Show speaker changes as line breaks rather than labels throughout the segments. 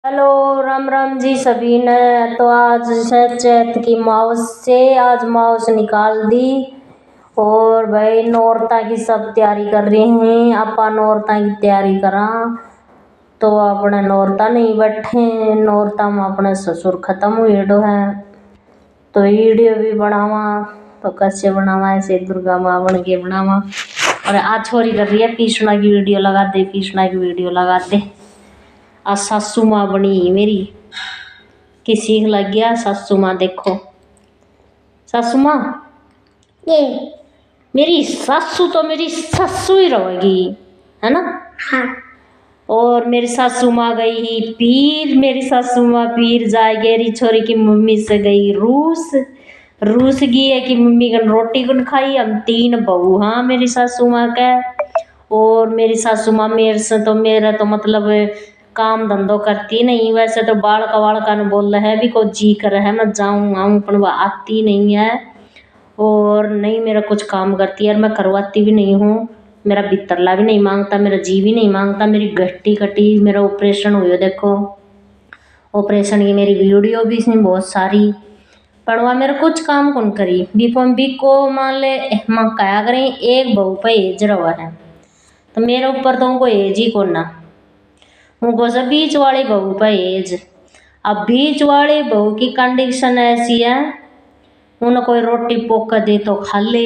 Hello, Ram Ram ji सभी ने। तो आज है चैत की माउस से आज माउस निकाल दी और भाई नौरता की सब तैयारी कर रही हैं। आपा नौरता की तैयारी करा तो अपने नौरता नहीं बैठे, नौरता में अपने ससुर खत्म हुए डो है तो वीडियो भी बनावा। तो कैसे बनावा, ऐसे दुर्गा माँ बन के बनावा। और आज छोरी कर रही है पीसना की वीडियो लगा दे, पीसना की वीडियो लगा दे। आज सासू माँ बनी मेरी की सीख लग गया। सासू माँ देखो, सासू माँ ये मेरी सासू तो मेरी सासू ही रहेगी, है ना। हाँ। और मेरी सासू माँ गई ही पीर, मेरी सासू माँ पीर जाए गेरी छोरी की मम्मी से गई रूस। रूस गई है कि मम्मी कन रोटी कन खाई। हम 3 बहू हाँ मेरी सासू माँ का। और मेरी सासू माँ मेरे से तो मेरा तो मतलब काम धंधो करती नहीं। वैसे तो बालका ने बोल रहा है भी को जी कर है मैं जाऊँ आऊँ, पर वह आती नहीं है और नहीं मेरा कुछ काम करती है और मैं करवाती भी नहीं हूँ। मेरा बितरला भी नहीं मांगता, मेरा जी भी नहीं मांगता। मेरी गट्टी कटी, मेरा ऑपरेशन हुआ देखो, ऑपरेशन की मेरी वीडियो भी इसमें बहुत सारी। पर वह मेरा कुछ काम कौन करी भी को मान ले माँ क्या करें। एक बहू पे एज रहा है तो मेरे ऊपर तो उनको एज ही कौन ना। उनको सब बीच वाली बहू पे एज। अब बीच वाली बहू की कंडीशन ऐसी है, उन्हें कोई रोटी पोक दे तो खा ले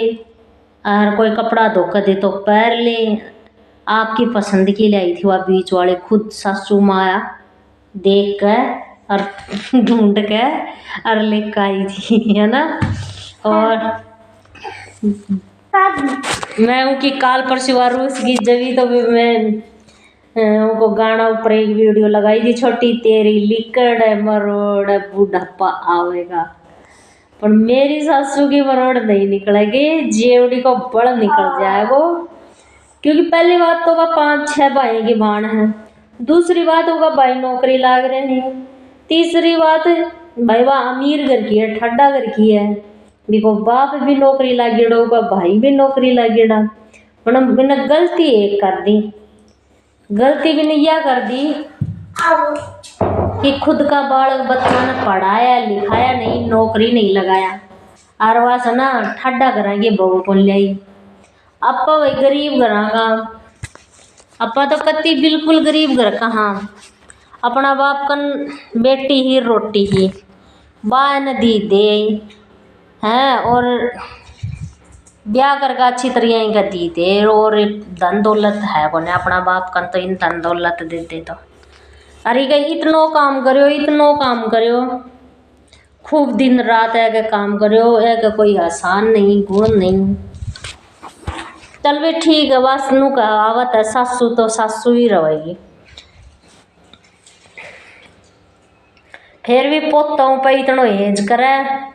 और कोई कपड़ा धो कर दे तो पैर ले। आपकी पसंद की लाई थी वह बीच वाले खुद सासू माया देख कर और ढूंढ के और लेकर आई थी, है ना। और मैं उनकी काल परसों रूस की जबी तो मैं उनको गाना ऊपर एक वीडियो लगाई थी छोटी, तेरी लिकड़ मरोड़ बुढ़ापा आवेगा। पर मेरी सासू की मरोड़ नहीं निकलेगी, जेवड़ी को बड़ निकल जाएगा। क्योंकि पहली बात तो वह 5-6 भाई की भाण है, दूसरी बात होगा भाई नौकरी लाग रहे हैं, तीसरी बात भाई वह अमीर घर की है, ठड्डा घर की है। देखो बाप भी नौकरी लागेड़ा होगा, भाई भी नौकरी लागेड़ा। मैंने गलती एक कर दी, गलती भी नहीं यह कर दी कि खुद का बाल बच्चा ने पढ़ाया लिखाया नहीं, नौकरी नहीं लगाया। और वह ना ठड्डा कराएंगे बहू को ले। अपा वही गरीब घर का, अपा तो कति बिल्कुल गरीब घर कहाँ। अपना बाप कन बेटी ही रोटी ही बाय न दी दे हैं और ब्याह करके अच्छी तरह का दी दे। और धन दौलत है कोने अपना बाप कन तो इन धन दौलत देते तो अरे कहीं इतनो काम करो, इतनो काम करो, खूब दिन रात है के काम करो, है के कोई आसान नहीं गुण नहीं। चल भी ठीक है, बस नू कहावत है सासू तो सासू ही रहेगी। फिर भी पोतों पे इतना हेज करे।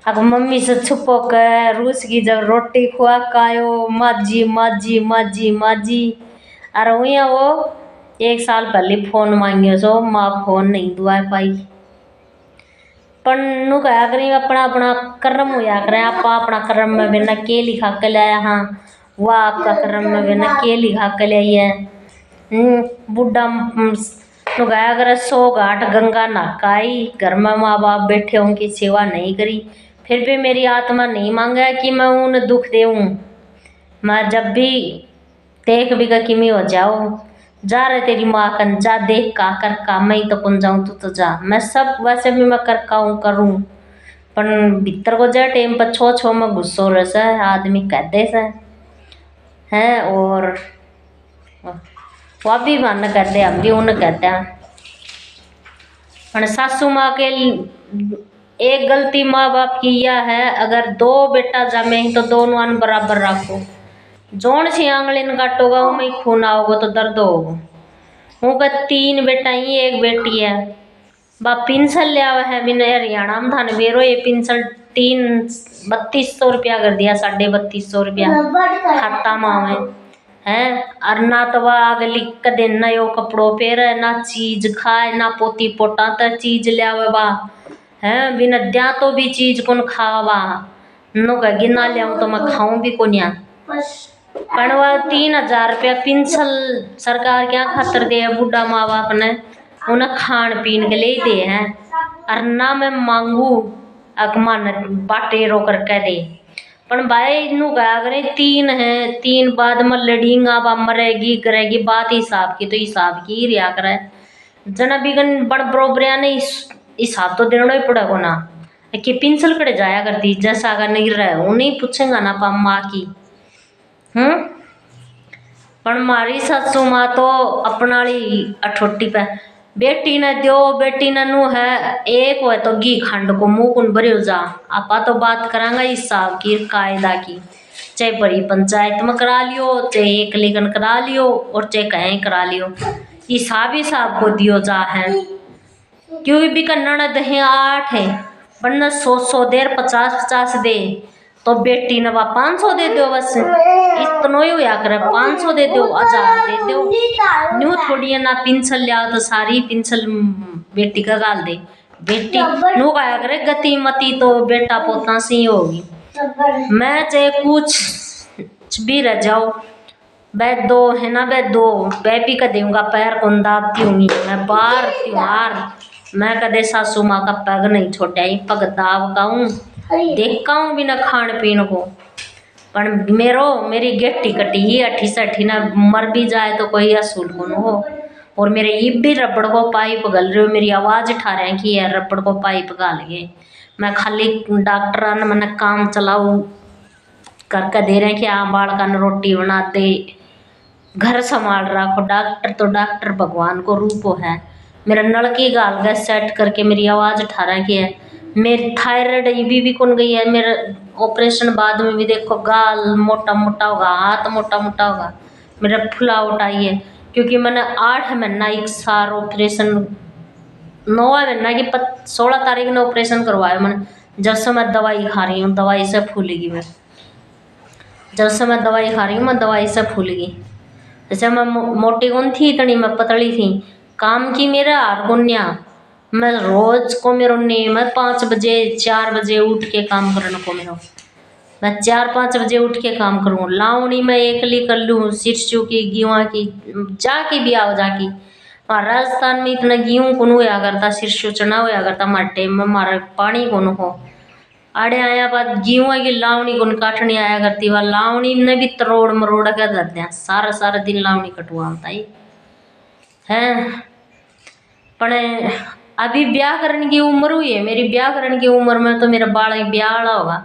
अब मम्मी से छुपो कर रूस की जब रोटी खुआ कायो माजी माजी माजी माजी। अरे हुआ वो 1 साल पहले फोन मांगियो सो माँ फोन नहीं दुआ पाई। पर नू कहा करें अपना अपना कर्म होया करें। आपा अपना कर्म में बिना के लिखा के लाया, हाँ वह आपका कर्म में बिना के लिखा के लाई है। बुढ़ा तो गया अगर 100 घाट गंगा नहाई, घर में माँ बाप बैठे उनकी सेवा नहीं करी, फिर भी मेरी आत्मा नहीं मांगा कि मैं उन्हें दुख देऊँ। मैं जब भी देख भी का किमी हो जाओ जा रहे तेरी माँ कन जा देख का कर का, मैं तो कौन जाऊँ तू तो जा। मैं सब वैसे भी मैं कर करूँ पर भीतर को जा टाइम पर छो में गुस्सो रहा है आदमी कहते से हैं। और वह भी मन कहते हम भी उन्हें कहते हैं। पर सासू माँ के एक गलती माँ बाप की यह है, अगर 2 बेटा जमे तो दोनों अन बराबर रखो। जोन से आंगलिन काटोगा उनमें खून आओगे तो दर्द होगा। उनका 3 बेटा ही 1 बेटी है। बा पिंसल लिया हुआ है बिना हरियाणा में धान बेरो ये पिंसल 3200 रुपया कर दिया, 3250 रुपया खाता माँ में है। और ना तो वह आगे लिख कर देना यो कपड़ों पर ना चीज खाए ना पोती पोटा तो चीज लिया हुआ बा है बिना द्या तो भी चीज कौन खावा नो का गिना लिया तो मैं खाऊं भी कौन या। पर वह 3000 रुपया पिंसल सरकार क्या खातर दे बुढ़ा माँ बाप ने। उन्हें खान पीन के लिए दे हैं और ना मैं मांगू अकमान बाटे रो करके दे। पर भाई नू क्या करे, तीन है, तीन बाद में लड़ींगा बा मरेगी करेगी बात हिसाब की, तो हिसाब की रिया करे जना बिगन बड़ बरोबरिया ने हिसाब तो देना ही पड़ेगा ना कि पिंसल कड़े जाया करती जैसा अगर नहीं रहे उन्हें पूछेगा ना पा माँ की। पर मारी सासू माँ तो अपना अठोटी पे बेटी ने दो, बेटी ने नू है एक हो तो घी खंड को मुंह कुन भरे जा। आपा तो बात करांगा हिसाब की कायदा की, चाहे बड़ी पंचायत में करा लियो, चाहे एक लेखन करा लियो और चाहे कहीं करा लियो, हिसाब को दियो जा है। क्योंकि भी कन्नड़ दहे 8 है वरना 100 देर 50 दे तो बेटी ने 500 दे दो, बस इतना ही होया करे। 500 दे दो, 1000 दे दो, न्यू थोड़ी ना पिंसल लिया तो सारी पिंसल बेटी का गाल दे। बेटी नु गाया करे गति मती तो बेटा पोता सी होगी। मैं चाहे कुछ भी रह जाओ बैठ दो है ना, बैठ दो बैपी का दूंगा पैर कौन दाबती हूँ मैं बार त्योहार। मैं कदे सासू माँ का पग नहीं छोड़ा ही पग दाब का हूँ देखा हूँ बिना खान पीन को। पर मेरी गेटी कटी ही अठी से अठी ना मर भी जाए तो कोई असूल को न हो। और मेरे ईब भी रबड़ को पाइप गल रहे हो, मेरी आवाज उठा रहे हैं कि यार रबड़ को पाइप गाल गए। मैं खाली डॉक्टर ने मैंने काम चलाऊ करके दे रहे हैं कि हाँ बालका ने रोटी बना दे घर संभाल रखो। डॉक्टर तो डॉक्टर भगवान को रूप है। मेरा नलकी गाल गए सेट करके मेरी आवाज़ उठा रहा की है। मेरी थायराइड भी कौन गई है। मेरा ऑपरेशन बाद में भी देखो गाल मोटा मोटा होगा, हाथ मोटा मोटा होगा, मेरा फुलावट आई है क्योंकि मैंने 8 महीना एक सार ऑपरेशन 9 महीना की 16 तारीख ने ऑपरेशन करवाया मैंने। जब से मैं दवाई खा रही हूँ दवाई से फूलेगी मैं, जब से मैं दवाई खा रही हूँ मैं दवाई से फूल गई। जैसे मैं मोटी कौन थी इतनी मैं पतली थी, काम की मेरा हारगुन्या मैं रोज को मेरो नेम है 5 बजे 4 बजे उठ के काम करने को। मेरो मैं 4-5 बजे उठ के काम करूँ, लावणी मैं एकली कर लूँ, सिरसू की गेहूँ की जाके भी आओ जाकी। राजस्थान में इतना गेहूँ कौन होया करता, सिरसू चना होया करता हमारे टाइम में, हमारा पानी कौन हो। आड़े आया बाद गेहूँ की लावणी कौन काटनी आया करती, वह लावणी ने भी तरोड़ मरोड़ कर देते हैं, सारा सारा दिन लावणी कटवा होता है। पर अभी ब्याह करने की उम्र हुई है, मेरी ब्याह करने की उम्र में तो मेरा बाल ब्याह वाला होगा।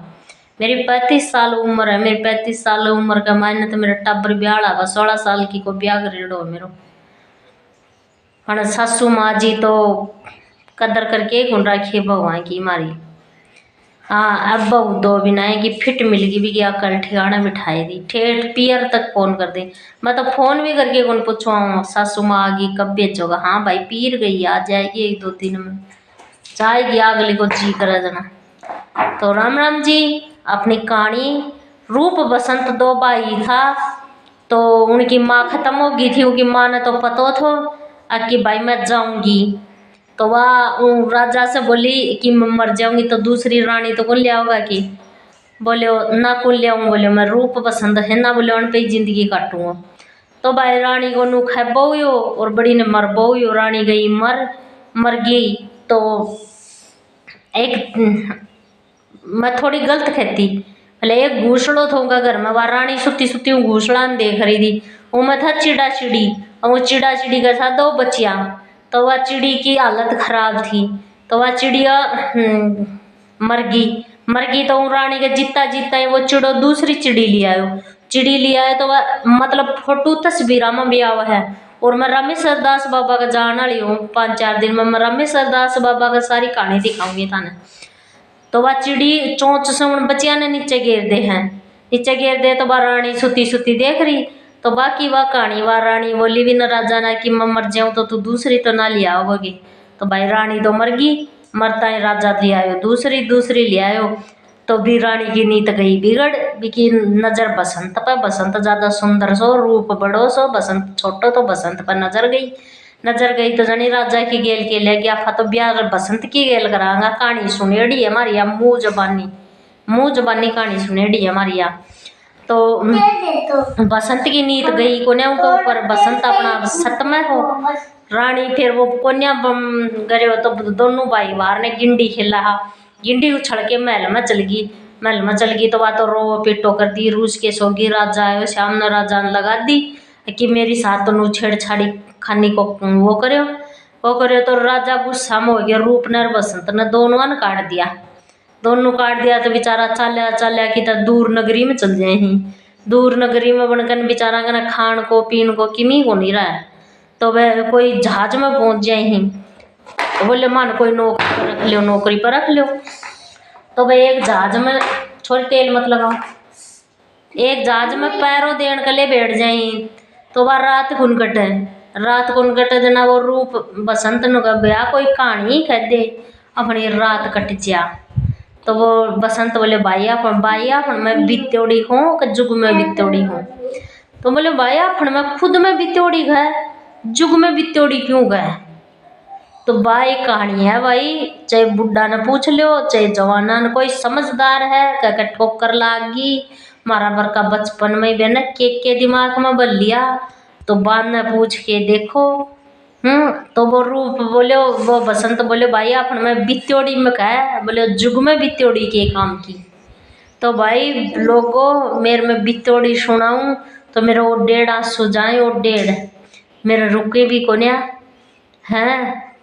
मेरी 35 साल उम्र है, मेरी 35 साल उम्र का मायने तो मेरा टब्बर ब्याह होगा। 16 साल की को ब्याह करेड़ो मेरो। हाँ सासू माँ जी तो कदर करके कौन रखी भगवान की मारी। हाँ अब बहु दो बिनाए की फिट मिल गई भी क्या कल ठिकाना बिठाई दी, ठेठ पियर तक फोन कर दे। मैं तो फोन भी करके कौन पूछवा सासू माँ आ गई कब बेचोगा। हाँ भाई पीर गई आ जाएगी 1-2 दिन में जाएगी अगले को जी करा जाना। तो राम राम जी। अपनी कहानी रूप बसंत 2 भाई था तो उनकी माँ खत्म हो गई थी। उनकी माँ ने तो पता था कि भाई मैं जाऊंगी, तो वह राजा से बोली कि मैं मर जाऊंगी तो दूसरी रानी तो कौन ले आओगा कि, बोले ना कौन ले आऊँ, बोले मैं रूप पसंद है ना, बोले उन पे ही जिंदगी काटूंगा। तो भाई रानी को नू खेबो हुई और बड़ी ने मर बो हुई। रानी गई मर गई। तो एक मैं थोड़ी गलत कहती, भले एक घूसड़ो था घर में, वह रानी सुती सुती घूसड़ा देख रही थी। वो मैं था चिड़ा चिड़ी, और वो चिड़ा चिड़ी के साथ 2 बच्चियाँ। तो वह चिड़ी की हालत खराब थी तो वह चिड़िया मर गई। तो रानी के जीता जीता वो चिड़ो दूसरी चिड़ी ले आयो। चिड़ी ले आए तो वह मतलब फोटो तस्वीर में भी आवा है। और मैं रामेश्वर दास बाबा का जान वाली हूँ, 5-4 दिन में मैं रामेश्वर दास बाबा का सारी कहानी दिखाऊंगी थाने। तो वह चिड़ी चोंच से उन बच्चिया ने नीचे घेर दे हैं, नीचे घेर दे तो वह रानी सुती सुती देख रही। तो बाकी वह कहानी वह रानी बोली भी न राजा ना कि मैं मर जाऊँ तो तू दूसरी तो ना लिया होगी। तो भाई रानी तो मर गई, मरता ही राजा ले आयो दूसरी ले आयो। तो भी रानी की नीत गई बिगड़ बिकी नजर बसंत पर, बसंत ज्यादा सुंदर सो रूप बड़ो सो, बसंत छोटो तो बसंत पर नजर गई। तो जनी राजा की गेल के ले गया फा तो ब्याह बसंत की गेल करांगा। कहानी सुनेड़ी है हमारी या मुँह जबानी कहानी सुनेड़ी है हमारी या। तो बसंत की नीत गई को ने उनके ऊपर बसंत अपना सत में हो रानी फिर वो कोन्या बम गरे हो तो दोनों भाई बाहर ने गिंडी खेला हा। गिंडी उछल के महल में चल गई। महल में चल गई तो वह तो रो पिटो कर दी। रूस के सोगी राजा आयो श्याम ने राजा ने लगा दी कि मेरी साथ तो छेड़छाड़ी खानी को वो करो तो राजा गुस्सा में हो गया। रूप ने और बसंत ने दोनों ने काट दिया। दोनों काट दिया तो बेचारा चाल्या चाल्या की तरह दूर नगरी में चल जाए ही। दूर नगरी में बनकर बेचारा का खान को पीन को किमी को नहीं रहा है। तो वह कोई जहाज में पहुंच जाए ही। तो बोले मान कोई नौकरी पर रख लो, नौकरी पर रख लो। तो वह एक जहाज में छोटी तेल मत लगाओ, एक जहाज में पैरों देने के लिए बैठ जाए। तो वह रात कुन कटे जना वो रूप बसंत न ब्याह कोई कहानी कह दे अपनी रात कट जा। तो वो बसंत बोले भाई अपन मैं बित्योड़ी हूँ कि जुग में बित्योड़ी हूँ। तो बोले भाई अपन मैं खुद में बित्योड़ी गए, जुग में बित्योड़ी क्यों गए। तो भाई कहानी है भाई, चाहे बुढ़ा ने पूछ लो चाहे जवाना ने, कोई समझदार है कह ठोकर लागी मारा बर का बचपन में बहना के दिमाग में बल लिया। तो बाद ने पूछ के देखो। तो वो रूप बोले वो बसंत बोले भाई अपन में बित्योड़ी में कहा, बोले जुग में बित्योड़ी के काम की। तो भाई लोगों मेरे में बित्योड़ी सुनाऊं तो मेरा वो 1.5 आंसू जाए, वो 1.5 मेरे रुके भी कोन्या हैं।